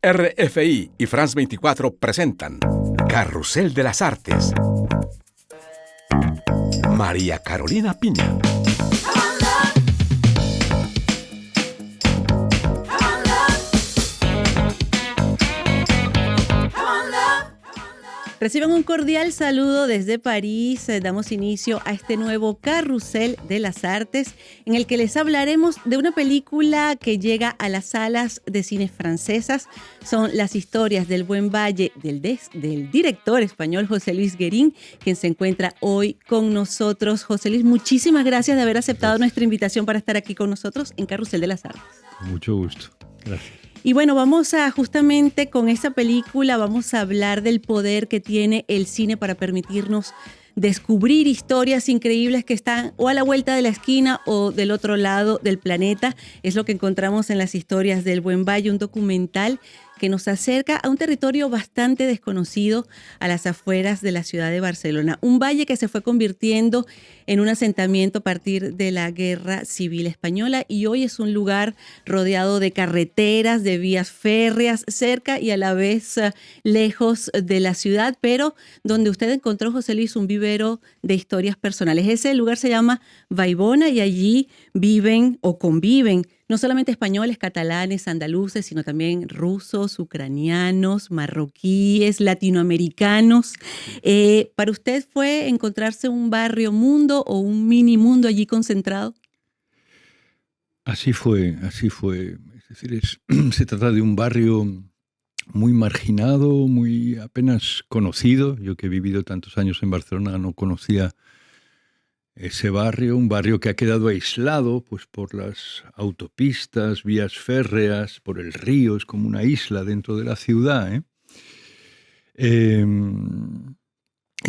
RFI y France 24 presentan Carrusel de las Artes. María Carolina Piña. Reciban un cordial saludo desde París. Damos inicio a este nuevo Carrusel de las Artes, en el que les hablaremos de una película que llega a las salas de cine francesas. Son las historias del Buen Valle del director español José Luis Guérin, quien se encuentra hoy con nosotros. José Luis, muchísimas gracias de haber aceptado nuestra invitación para estar aquí con nosotros en Carrusel de las Artes. Con mucho gusto. Gracias. Y bueno, justamente con esta película vamos a hablar del poder que tiene el cine para permitirnos descubrir historias increíbles que están o a la vuelta de la esquina o del otro lado del planeta. Es lo que encontramos en las historias del Buen Valle, un documental que nos acerca a un territorio bastante desconocido a las afueras de la ciudad de Barcelona. Un valle que se fue convirtiendo en un asentamiento a partir de la Guerra Civil Española y hoy es un lugar rodeado de carreteras, de vías férreas, cerca y a la vez lejos de la ciudad, pero donde usted encontró, José Luis, un vivero de historias personales. Ese lugar se llama Vallbona y allí viven o conviven no solamente españoles, catalanes, andaluces, sino también rusos, ucranianos, marroquíes, latinoamericanos. ¿Para usted fue encontrarse un barrio mundo o un mini mundo allí concentrado? Así fue. Es decir, se trata de un barrio muy marginado, muy apenas conocido. Yo que he vivido tantos años en Barcelona no conocía ese barrio, un barrio que ha quedado aislado pues, por las autopistas, vías férreas, por el río, es como una isla dentro de la ciudad. Y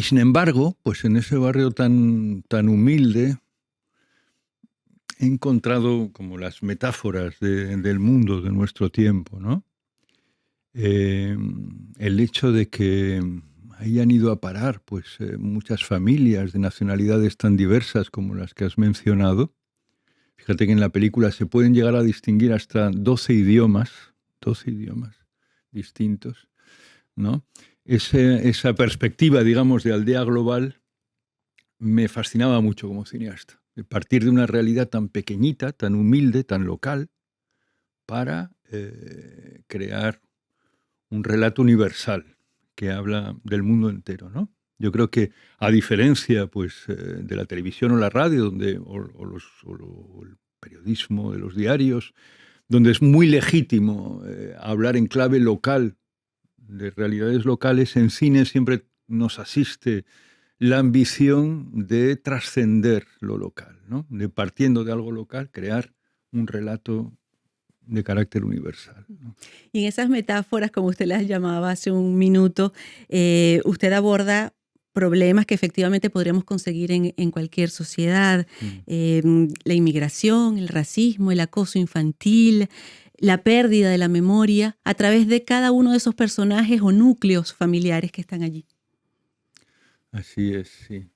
sin embargo, pues en ese barrio tan humilde he encontrado como las metáforas del mundo de nuestro tiempo, ¿no? El hecho de que ahí han ido a parar pues, muchas familias de nacionalidades tan diversas como las que has mencionado. Fíjate que en la película se pueden llegar a distinguir hasta 12 idiomas distintos, ¿no? Esa perspectiva, digamos, de aldea global me fascinaba mucho como cineasta. De partir de una realidad tan pequeñita, tan humilde, tan local, para crear un relato universal que habla del mundo entero, ¿no? Yo creo que, a diferencia pues, de la televisión o la radio, o el periodismo de los diarios, donde es muy legítimo hablar en clave local, de realidades locales, en cine siempre nos asiste la ambición de trascender lo local, ¿no? De partiendo de algo local, crear un relato de carácter universal, ¿no? Y en esas metáforas, como usted las llamaba hace un minuto, usted aborda problemas que efectivamente podríamos conseguir en cualquier sociedad. La inmigración, el racismo, el acoso infantil, la pérdida de la memoria, a través de cada uno de esos personajes o núcleos familiares que están allí. Así es, sí.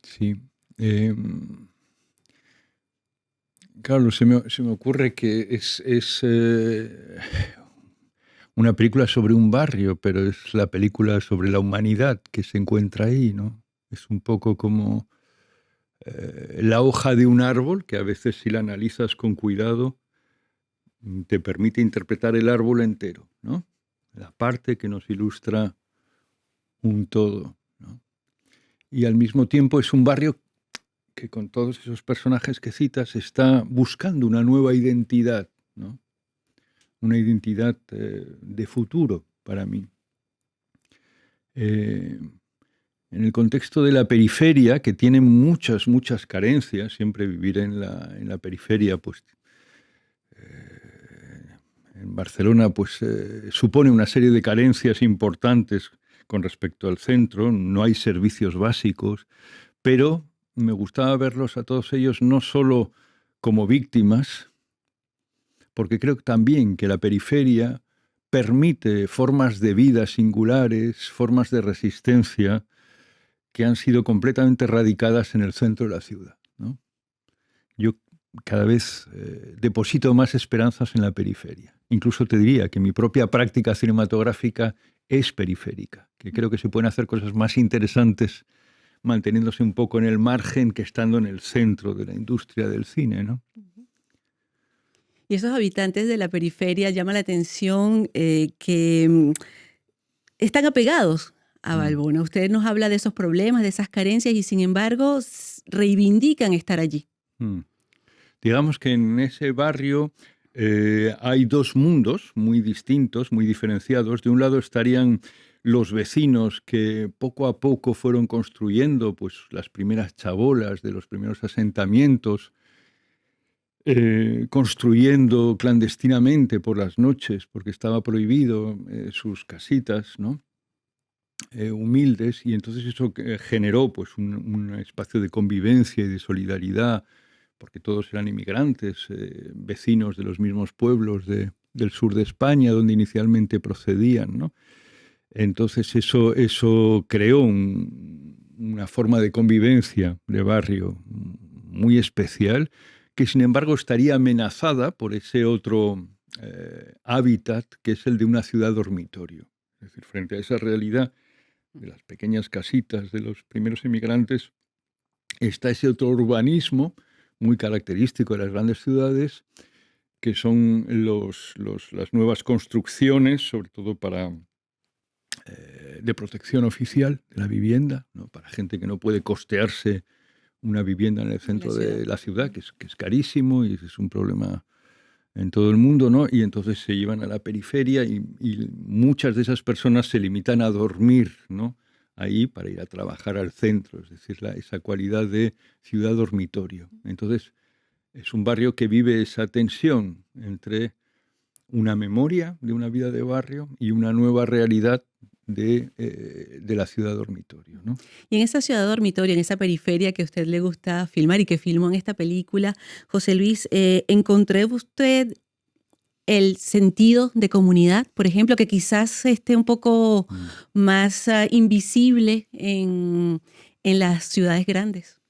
Sí. Claro, se me ocurre que es una película sobre un barrio, pero es la película sobre la humanidad que se encuentra ahí, ¿no? Es un poco como la hoja de un árbol, que a veces si la analizas con cuidado te permite interpretar el árbol entero, ¿no? La parte que nos ilustra un todo, ¿no? Y al mismo tiempo es un barrio que con todos esos personajes que citas está buscando una nueva identidad, ¿no? Una identidad de futuro para mí. En el contexto de la periferia, que tiene muchas carencias, siempre vivir en la periferia, pues en Barcelona, pues supone una serie de carencias importantes con respecto al centro, no hay servicios básicos, pero me gustaba verlos a todos ellos no solo como víctimas, porque creo también que la periferia permite formas de vida singulares, formas de resistencia que han sido completamente radicadas en el centro de la ciudad, ¿no? Yo cada vez deposito más esperanzas en la periferia. incluso te diría que mi propia práctica cinematográfica es periférica, que creo que se pueden hacer cosas más interesantes manteniéndose un poco en el margen que estando en el centro de la industria del cine, ¿no? Y esos habitantes de la periferia llama la atención que están apegados a Valbona. Usted nos habla de esos problemas, de esas carencias y sin embargo reivindican estar allí. Digamos que en ese barrio hay dos mundos muy distintos, muy diferenciados. De un lado estarían los vecinos que poco a poco fueron construyendo pues, las primeras chabolas de los primeros asentamientos, construyendo clandestinamente por las noches, porque estaba prohibido sus casitas, ¿no? Humildes, y entonces eso generó pues, un espacio de convivencia y de solidaridad, porque todos eran inmigrantes, vecinos de los mismos pueblos del sur de España, donde inicialmente procedían, ¿no? Entonces eso creó una forma de convivencia de barrio muy especial, que sin embargo estaría amenazada por ese otro hábitat, que es el de una ciudad dormitorio. Es decir, frente a esa realidad de las pequeñas casitas de los primeros inmigrantes, está ese otro urbanismo muy característico de las grandes ciudades, que son las nuevas construcciones, sobre todo de protección oficial de la vivienda, ¿no? Para gente que no puede costearse una vivienda en el centro de la ciudad, que es carísimo y es un problema en todo el mundo, ¿no? Y entonces se llevan a la periferia y muchas de esas personas se limitan a dormir, ¿no? Ahí para ir a trabajar al centro, es decir, esa cualidad de ciudad dormitorio. Entonces, es un barrio que vive esa tensión entre una memoria de una vida de barrio y una nueva realidad de la ciudad dormitorio, ¿no? Y en esa ciudad dormitorio, en esa periferia que a usted le gusta filmar y que filmó en esta película, José Luis, ¿encontró usted el sentido de comunidad, por ejemplo, que quizás esté un poco más invisible en las ciudades grandes?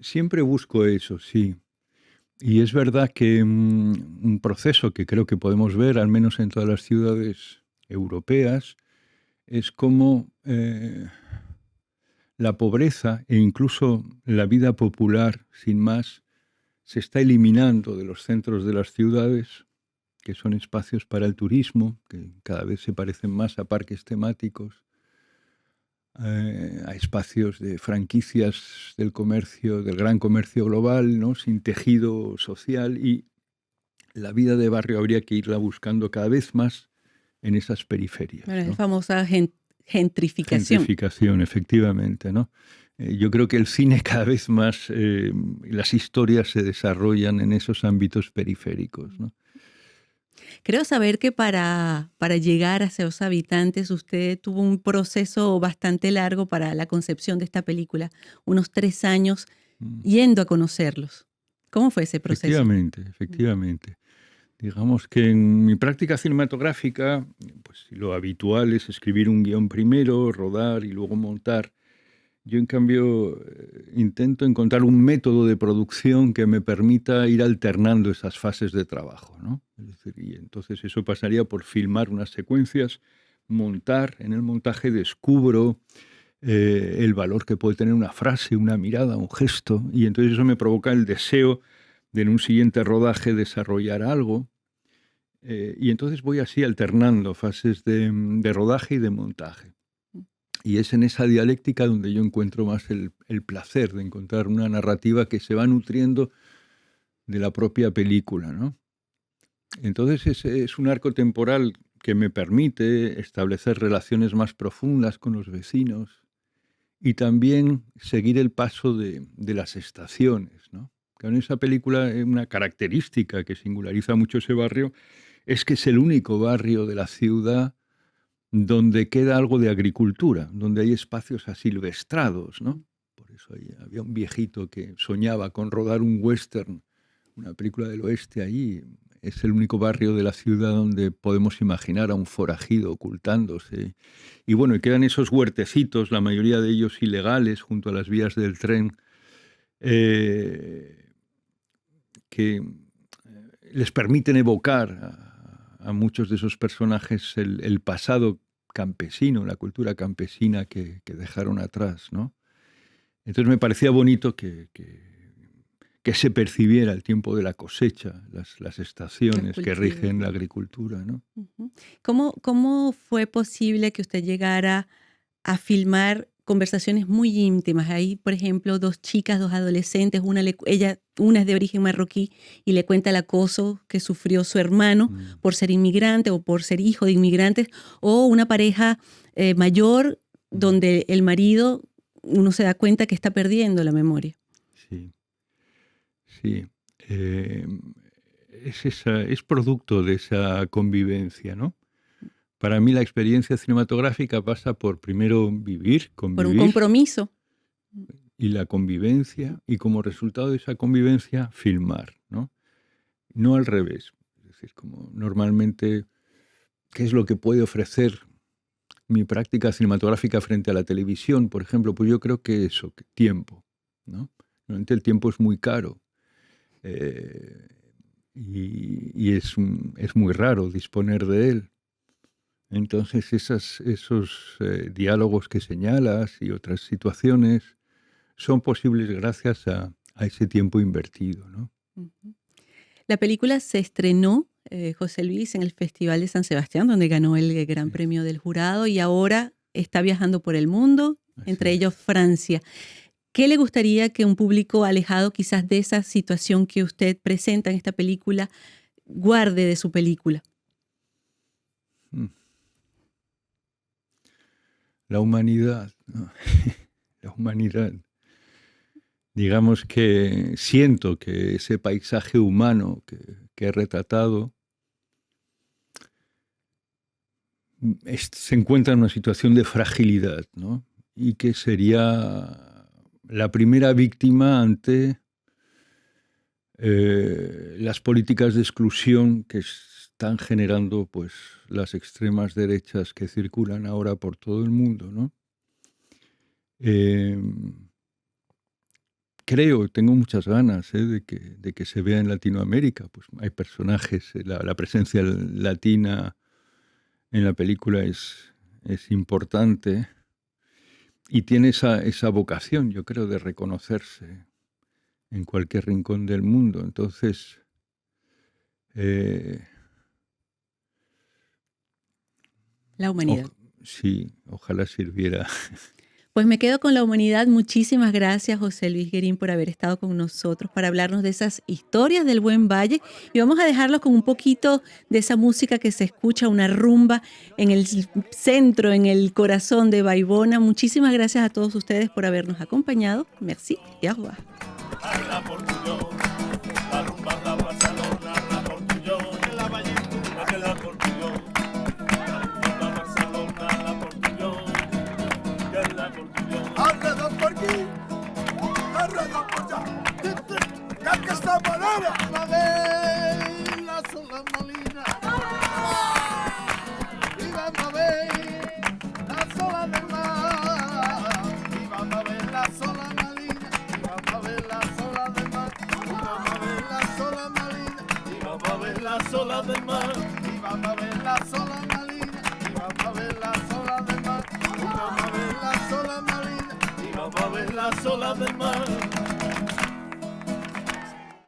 Siempre busco eso, sí. Y es verdad que un proceso que creo que podemos ver, al menos en todas las ciudades europeas, es cómo la pobreza e incluso la vida popular, sin más, se está eliminando de los centros de las ciudades, que son espacios para el turismo, que cada vez se parecen más a parques temáticos, a espacios de franquicias del comercio, del gran comercio global, ¿no? Sin tejido social, y la vida de barrio habría que irla buscando cada vez más en esas periferias, Bueno, ¿no? es famosa gentrificación. Gentrificación, efectivamente, ¿no? Yo creo que el cine cada vez más, las historias se desarrollan en esos ámbitos periféricos, ¿no? Creo saber que para llegar a esos habitantes usted tuvo un proceso bastante largo para la concepción de esta película, unos 3 años yendo a conocerlos. ¿Cómo fue ese proceso? Efectivamente, efectivamente. Digamos que en mi práctica cinematográfica, pues lo habitual es escribir un guión primero, rodar y luego montar. Yo, en cambio, intento encontrar un método de producción que me permita ir alternando esas fases de trabajo, ¿no? Es decir, y entonces eso pasaría por filmar unas secuencias, montar. En el montaje descubro el valor que puede tener una frase, una mirada, un gesto, y entonces eso me provoca el deseo de en un siguiente rodaje desarrollar algo. Y entonces voy así alternando fases de rodaje y de montaje. Y es en esa dialéctica donde yo encuentro más el placer de encontrar una narrativa que se va nutriendo de la propia película, ¿no? Entonces es un arco temporal que me permite establecer relaciones más profundas con los vecinos y también seguir el paso de las estaciones, ¿no? Que en esa película una característica que singulariza mucho ese barrio es que es el único barrio de la ciudad donde queda algo de agricultura, donde hay espacios asilvestrados, ¿no? Por eso había un viejito que soñaba con rodar un western, una película del oeste allí. Es el único barrio de la ciudad donde podemos imaginar a un forajido ocultándose. Y bueno, y quedan esos huertecitos, la mayoría de ellos ilegales, junto a las vías del tren, que les permiten evocar a muchos de esos personajes el pasado campesino, la cultura campesina que dejaron atrás, ¿no? Entonces me parecía bonito que se percibiera el tiempo de la cosecha, las estaciones que rigen la agricultura, ¿no? Uh-huh. ¿Cómo fue posible que usted llegara a filmar conversaciones muy íntimas? Hay, por ejemplo, dos chicas, dos adolescentes, una es de origen marroquí y le cuenta el acoso que sufrió su hermano por ser inmigrante o por ser hijo de inmigrantes, o una pareja mayor donde el marido, uno se da cuenta que está perdiendo la memoria. Sí. Es producto de esa convivencia, ¿no? Para mí la experiencia cinematográfica pasa por primero convivir. Por un compromiso. Y la convivencia, y como resultado de esa convivencia, filmar, ¿no? No al revés. Es decir, como normalmente, ¿qué es lo que puede ofrecer mi práctica cinematográfica frente a la televisión, por ejemplo? Pues yo creo que tiempo, ¿no? Normalmente el tiempo es muy caro. Y es muy raro disponer de él. Entonces esos diálogos que señalas y otras situaciones son posibles gracias a ese tiempo invertido, ¿no? Uh-huh. La película se estrenó, José Luis, en el Festival de San Sebastián, donde ganó el Gran Premio del Jurado, y ahora está viajando por el mundo, entre ellos Francia. ¿Qué le gustaría que un público alejado quizás de esa situación que usted presenta en esta película guarde de su película? La humanidad, ¿no? La humanidad. Digamos que siento que ese paisaje humano que he retratado se encuentra en una situación de fragilidad, ¿no? Y que sería la primera víctima ante las políticas de exclusión que están generando pues, las extremas derechas que circulan ahora por todo el mundo, ¿no? Tengo muchas ganas de que se vea en Latinoamérica. Pues hay personajes, la presencia latina en la película es importante y tiene esa vocación, yo creo, de reconocerse en cualquier rincón del mundo. Entonces, la humanidad. Sí, ojalá sirviera. Pues me quedo con la humanidad. Muchísimas gracias, José Luis Guerín, por haber estado con nosotros para hablarnos de esas historias del Buen Valle. Y vamos a dejarlos con un poquito de esa música que se escucha, una rumba en el centro, en el corazón de Baibona. Muchísimas gracias a todos ustedes por habernos acompañado. Merci y au revoir. La sola molina, y vamos a ver la sola del mar, y vamos a ver la sola marina, y vamos a ver la sola del mar, y vamos a ver la sola marina, y vamos a ver la sola del mar, y vamos a ver la sola marina, y vamos a ver la sola del mar, y vamos a ver la sola marina, y vamos a ver la sola del mar.